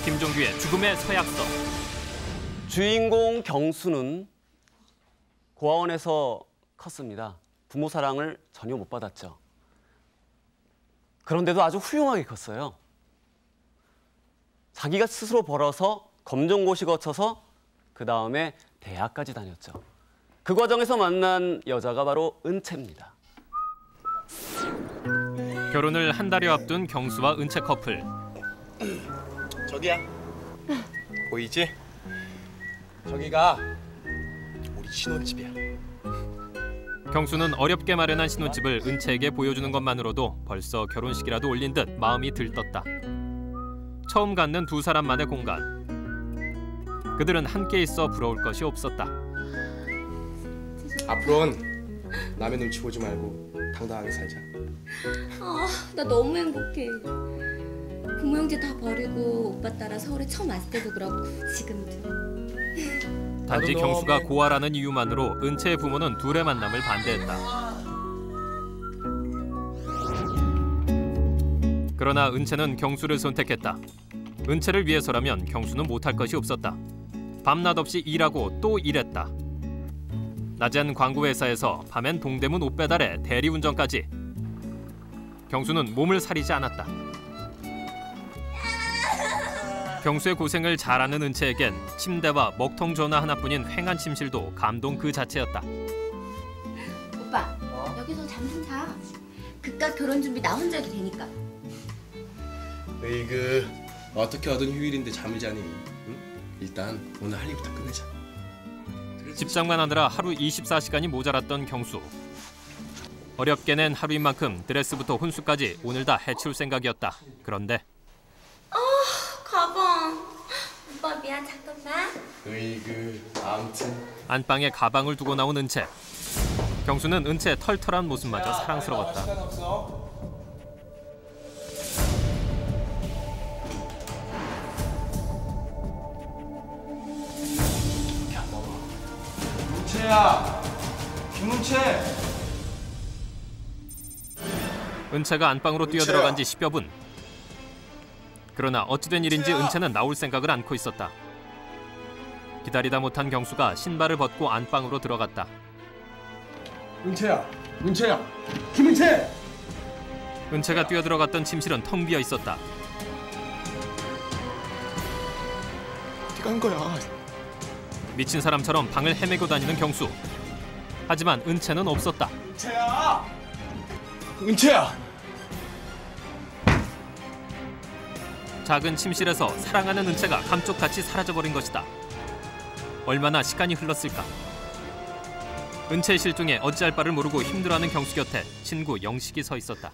김종규의 죽음의 서약서. 주인공 경수는 고아원에서 컸습니다. 부모 사랑을 전혀 못 받았죠. 그런데도 아주 훌륭하게 컸어요. 자기가 스스로 벌어서 검정고시 거쳐서 그 다음에 대학까지 다녔죠. 그 과정에서 만난 여자가 바로 은채입니다. 결혼을 한 달여 앞둔 경수와 은채 커플. 저기야. 보이지? 저기가 우리 신혼집이야. 경수는 어렵게 마련한 신혼집을 은채에게 보여주는 것만으로도 벌써 결혼식이라도 올린 듯 마음이 들떴다. 처음 갖는 두 사람만의 공간. 그들은 함께 있어 부러울 것이 없었다. 앞으로는 남의 눈치 보지 말고 당당하게 살자. 나 너무 행복해. 부모 형제 다 버리고 오빠 따라 서울에 처음 왔을 때도 그렇고 지금도. 단지 경수가 고아라는 이유만으로 은채의 부모는 둘의 만남을 반대했다. 그러나 은채는 경수를 선택했다. 은채를 위해서라면 경수는 못할 것이 없었다. 밤낮 없이 일하고 또 일했다. 낮엔 광고회사에서 밤엔 동대문 옷 배달에 대리운전까지. 경수는 몸을 사리지 않았다. 경수의 고생을 잘 아는 은채에겐 침대와 먹통 전화 하나뿐인 횡한 침실도 감동 그 자체였다. 오빠, 여기서 잠 좀 자. 그깟 결혼 준비 나 혼자 해도 되니까. 으이그 어떻게 얻은 휴일인데 잠을 자니? 응? 일단 오늘 할 일부터 끝내자. 집장만 하느라 하루 24시간이 모자랐던 경수. 어렵게 낸 하루인 만큼 드레스부터 혼수까지 오늘 다 해치울 생각이었다. 그런데 가방. 오빠 미안, 잠깐만. 으이그 아무튼 안방에 가방을 두고 나온 은채. 경수는 은채의 털털한 모습마저 사랑스러웠다. 은채야, 김은채. 은채가 안방으로 뛰어들어간 지 10여 분. 그러나 어찌된 일인지 은채는 나올 생각을 않고 있었다. 기다리다 못한 경수가 신발을 벗고 안방으로 들어갔다. 은채야, 김은채. 은채가 뛰어들어갔던 침실은 텅 비어 있었다. 어디 간 거야? 미친 사람처럼 방을 헤매고 다니는 경수. 하지만 은채는 없었다. 은채야. 작은 침실에서 사랑하는 은채가 감쪽같이 사라져버린 것이다. 얼마나 시간이 흘렀을까. 은채의 실종에 어찌할 바를 모르고 힘들어하는 경수 곁에 친구 영식이 서 있었다.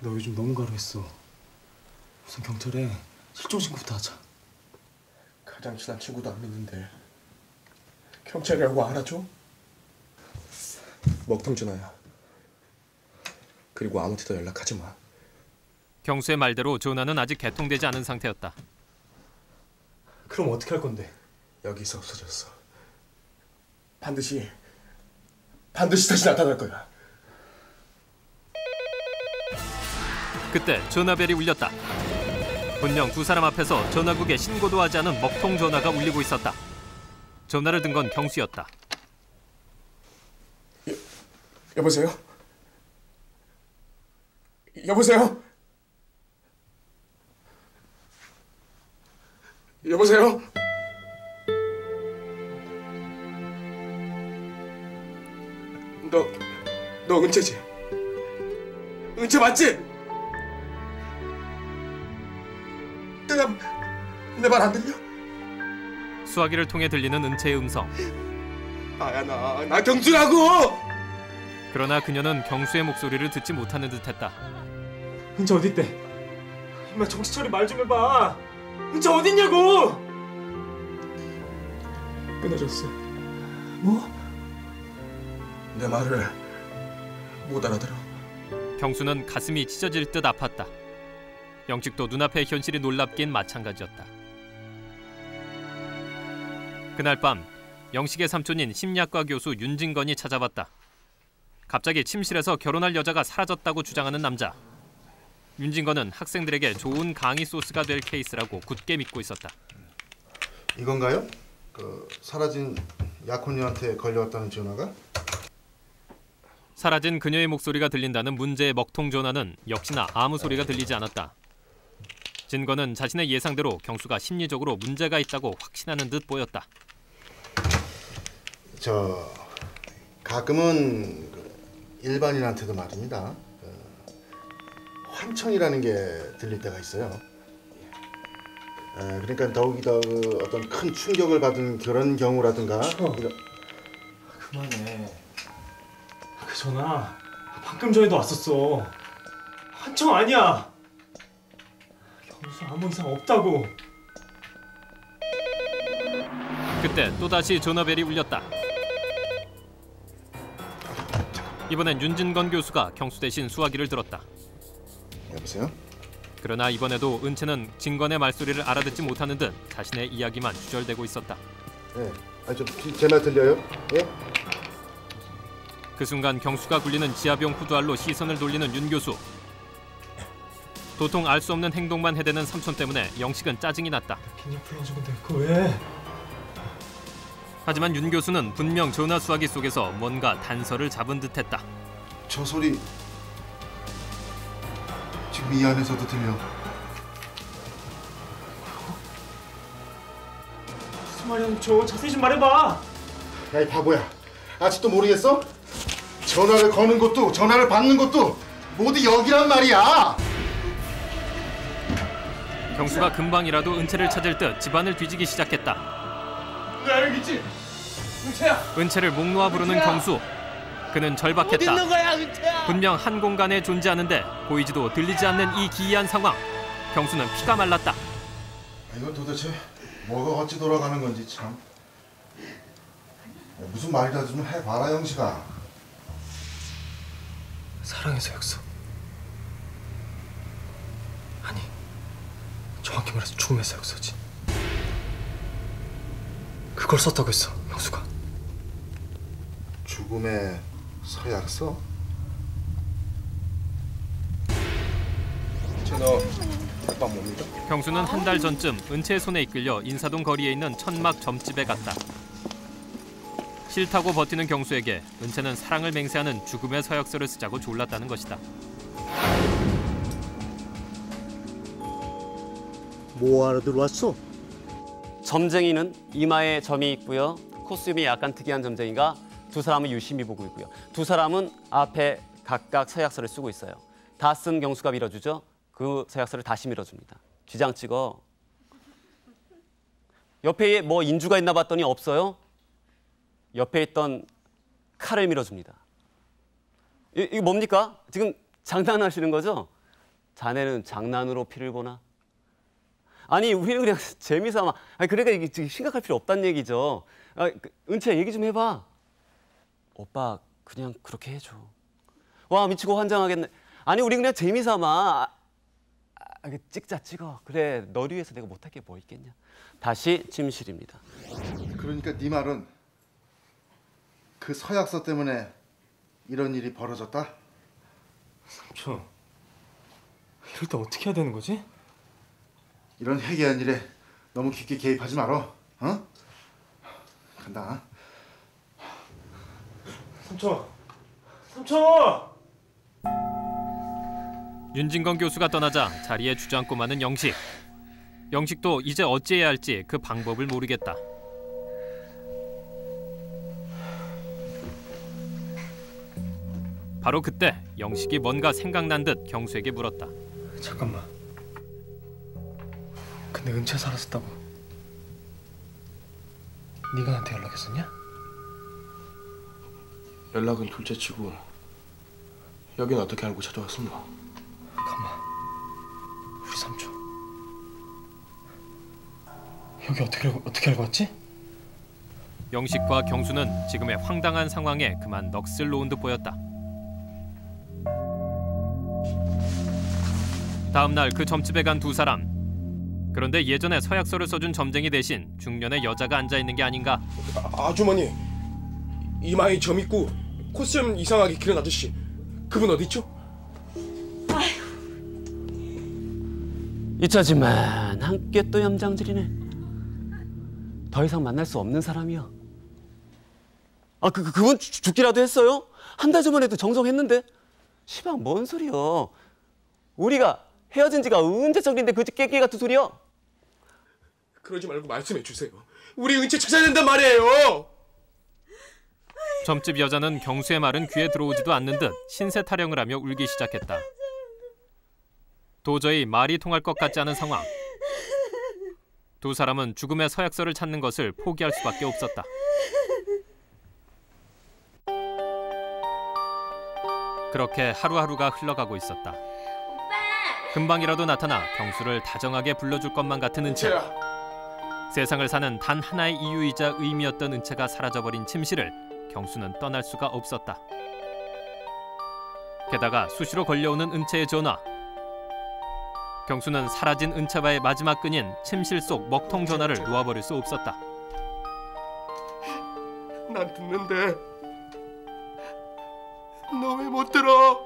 너 요즘 너무 가루했어. 우선 경찰에 실종 신고부터 하자. 가장 친한 친구도 안 믿는데 경찰이라고 알아줘? 먹통 전화야. 그리고 아무한테도 연락하지 마. 경수의 말대로 전화는 아직 개통되지 않은 상태였다. 그럼 어떻게 할 건데? 여기서 없어졌어. 반드시 다시 나타날 거야. 그때 전화벨이 울렸다. 분명 두 사람 앞에서 전화국에 신고도 하지 않은 먹통 전화가 울리고 있었다. 전화를 든 건 경수였다. 여보세요? 여보세요? 여보세요? 너 은채지? 은채 맞지? 내 말 안 들려? 수화기를 통해 들리는 은채의 음성. 나야 나 경수라고! 그러나 그녀는 경수의 목소리를 듣지 못하는 듯했다. 은채 어딨대? 임마 정신 차려 말 좀 해봐. 은채 어딨냐고! 끊어졌어. 뭐? 내 말을 못 알아들어. 경수는 가슴이 찢어질 듯 아팠다. 영식도 눈앞의 현실이 놀랍긴 마찬가지였다. 그날 밤 영식의 삼촌인 심리학과 교수 윤진건이 찾아왔다. 갑자기 침실에서 결혼할 여자가 사라졌다고 주장하는 남자. 윤진건은 학생들에게 좋은 강의 소스가 될 케이스라고 굳게 믿고 있었다. 이건가요? 그 사라진 약혼녀한테 걸려왔다는 전화가? 사라진 그녀의 목소리가 들린다는 문제의 먹통 전화는 역시나 아무 소리가 들리지 않았다. 진건은 자신의 예상대로 경수가 심리적으로 문제가 있다고 확신하는 듯 보였다. 저 가끔은 일반인한테도 말입니다. 환청이라는 게 들릴 때가 있어요. 그러니까 더욱이더 어떤 큰 충격을 받은 그런 경우라든가. 그만해. 그 전화 방금 전에도 왔었어. 환청 아니야. 경수 아무 이상 없다고. 그때 또다시 전화벨이 울렸다. 이번엔 윤진건 교수가 경수 대신 수화기를 들었다. 여보세요? 그러나 이번에도 은채는 진건의 말소리를 알아듣지 못하는 듯 자신의 이야기만 주절대고 있었다. 네. 제 말 들려요? 예? 그 순간 경수가 굴리는 지하병 후두알로 시선을 돌리는 윤 교수. 도통 알 수 없는 행동만 해대는 삼촌 때문에 영식은 짜증이 났다. 그냥 불러주는데 그거 왜? 하지만 윤 교수는 분명 전화 수화기 속에서 뭔가 단서를 잡은 듯했다. 저 소리 지금 이 안에서도 들려. 무슨 말이야 저 자세히 좀 말해봐. 야, 이 바보야. 아직도 모르겠어? 전화를 거는 것도 전화를 받는 것도 모두 여기란 말이야. 경수가 금방이라도 은채를 찾을 듯 집안을 뒤지기 시작했다. 야 여기 있지. 은채야. 은채를 목 놓아 부르는 경수. 그는 절박했다. 어디 있는 거야 은채야. 분명 한 공간에 존재하는데 보이지도 들리지 않는 이 기이한 상황. 경수는 피가 말랐다. 이건 도대체 뭐가 어찌 돌아가는 건지 참. 무슨 말이라도 좀 해봐라 영식아. 사랑의 서약서. 아니 정확히 말해서 죽음의 서약서지. 그걸 썼다고 했어 명수가. 죽음의 서약서? 너 오빠 뭡니까? 경수는 한 달 전쯤 은채의 손에 이끌려 인사동 거리에 있는 천막 점집에 갔다. 싫다고 버티는 경수에게 은채는 사랑을 맹세하는 죽음의 서약서를 쓰자고 졸랐다는 것이다. 뭐하러 들어왔어? 점쟁이는 이마에 점이 있고요. 코스튬이 약간 특이한 점쟁이가 두 사람을 유심히 보고 있고요. 두 사람은 앞에 각각 서약서를 쓰고 있어요. 다 쓴 경수가 밀어주죠. 그 서약서를 다시 밀어줍니다. 쥐장 찍어. 옆에 뭐 인주가 있나 봤더니 없어요. 옆에 있던 칼을 밀어줍니다. 이거 뭡니까? 지금 장난하시는 거죠? 자네는 장난으로 피를 보나? 아니 우리는 그냥 재미삼아. 아니 그러니까 이게 지금 심각할 필요 없다는 얘기죠. 은채 얘기 좀 해봐. 오빠 그냥 그렇게 해줘. 와 미치고 환장하겠네. 아니 우리 그냥 재미삼아. 찍자 찍어. 그래 너를 위해서 내가 못할 게 뭐 있겠냐. 다시 침실입니다. 그러니까 네 말은 그 서약서 때문에 이런 일이 벌어졌다? 삼촌 이럴 때 어떻게 해야 되는 거지? 이런 해괴한 일에 너무 깊게 개입하지 말어. 어? 간다. 삼촌! 삼촌! 윤진건 교수가 떠나자 자리에 주저앉고 마는 영식. 영식도 이제 어찌해야 할지 그 방법을 모르겠다. 바로 그때 영식이 뭔가 생각난 듯 경수에게 물었다. 잠깐만. 근데 은채 사라졌다고 네가 나한테 연락했었냐? 연락은 둘째치고 여긴 어떻게 알고 찾아왔습니까? 가만. 우리 삼촌 여기 어떻게 알고 왔지? 영식과 경수는 지금의 황당한 상황에 그만 넋을 놓은 듯 보였다. 다음 날 그 점집에 간 두 사람. 그런데 예전에 서약서를 써준 점쟁이 대신 중년의 여자가 앉아있는 게 아닌가. 아주머니 이마에 점 있고 코스튬 이상하게 기른 아저씨 그분 어디 있죠? 잊혀지만 함께 또 염장질이네. 더 이상 만날 수 없는 사람이야. 아, 그분 죽기라도 했어요? 한 달 전만 해도 정정했는데. 시방 뭔 소리야. 우리가 헤어진 지가 언제적인데 그 깨끼 같은 소리야. 그러지 말고 말씀해 주세요. 우리 은채 찾아야 된단 말이에요. 점집 여자는 경수의 말은 귀에 들어오지도 않는 듯 신세 타령을 하며 울기 시작했다. 도저히 말이 통할 것 같지 않은 상황. 두 사람은 죽음의 서약서를 찾는 것을 포기할 수밖에 없었다. 그렇게 하루하루가 흘러가고 있었다. 금방이라도 나타나 경수를 다정하게 불러줄 것만 같은 은채. 세상을 사는 단 하나의 이유이자 의미였던 은채가 사라져버린 침실을 경수는 떠날 수가 없었다. 게다가 수시로 걸려오는 은채의 전화. 경수는 사라진 은채와의 마지막 끈인 침실 속 먹통 전화를 놓아버릴 수 없었다. 난 듣는데 너 왜 못 들어?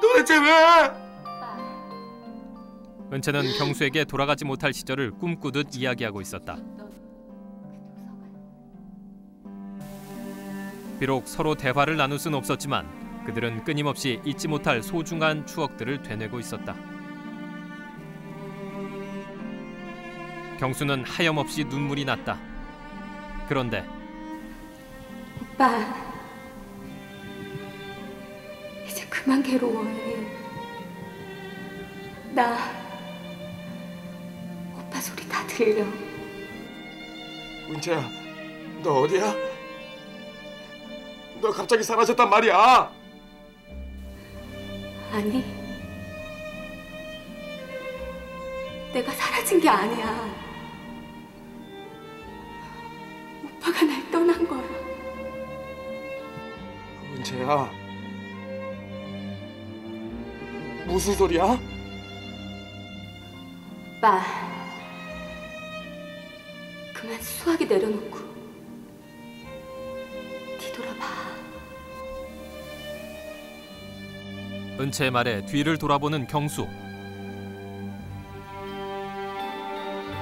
도대체 왜? 은채는 경수에게 돌아가지 못할 시절을 꿈꾸듯 이야기하고 있었다. 비록 서로 대화를 나눌 순 없었지만 그들은 끊임없이 잊지 못할 소중한 추억들을 되뇌고 있었다. 경수는 하염없이 눈물이 났다. 그런데 오빠, 이제 그만 괴로워해. 나 오빠 소리 다 들려. 은채야, 너 어디야? 너 갑자기 사라졌단 말이야. 아니, 내가 사라진 게 아니야. 오빠가 날 떠난 거야. 은채야, 무슨 소리야? 오빠, 그만 수화기 내려놓고 뒤돌아봐. 은채의 말에 뒤를 돌아보는 경수.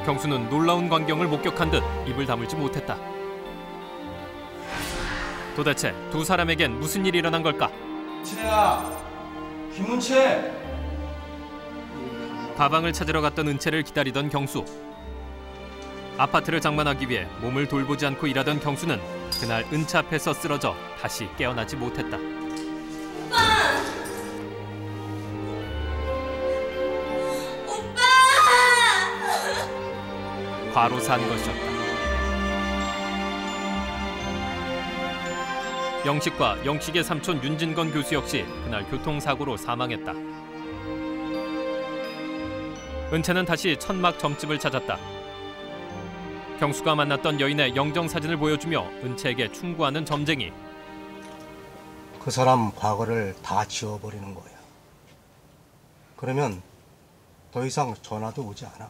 경수는 놀라운 광경을 목격한 듯 입을 다물지 못했다. 도대체 두 사람에겐 무슨 일이 일어난 걸까? 진혜야, 김은채. 가방을 찾으러 갔던 은채를 기다리던 경수. 아파트를 장만하기 위해 몸을 돌보지 않고 일하던 경수는 그날 은채 앞에서 쓰러져 다시 깨어나지 못했다. 과로사한 것이었다. 영식과 영식의 삼촌 윤진건 교수 역시 그날 교통사고로 사망했다. 은채는 다시 천막 점집을 찾았다. 경수가 만났던 여인의 영정사진을 보여주며 은채에게 충고하는 점쟁이. 그 사람 과거를 다 지워버리는 거야. 그러면 더 이상 전화도 오지 않아.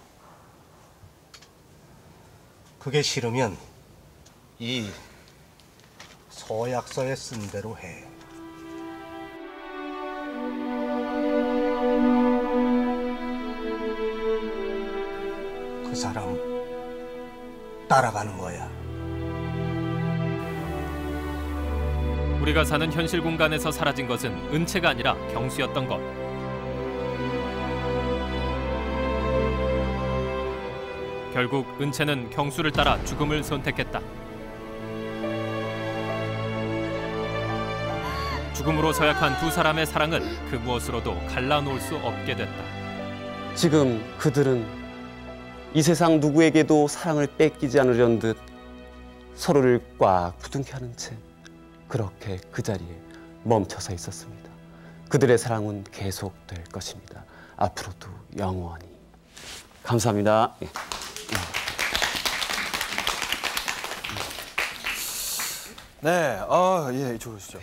그게 싫으면 이 서약서에 쓴 대로 해. 그 사람 따라가는 거야. 우리가 사는 현실 공간에서 사라진 것은 은채가 아니라 경수였던 것. 결국 은채는 경수를 따라 죽음을 선택했다. 죽음으로 서약한 두 사람의 사랑은 그 무엇으로도 갈라놓을 수 없게 됐다. 지금 그들은 이 세상 누구에게도 사랑을 뺏기지 않으려는 듯 서로를 꽉 부둥켜 하는 채 그렇게 그 자리에 멈춰서 있었습니다. 그들의 사랑은 계속될 것입니다. 앞으로도 영원히. 감사합니다. 네, 예, 좋으시죠.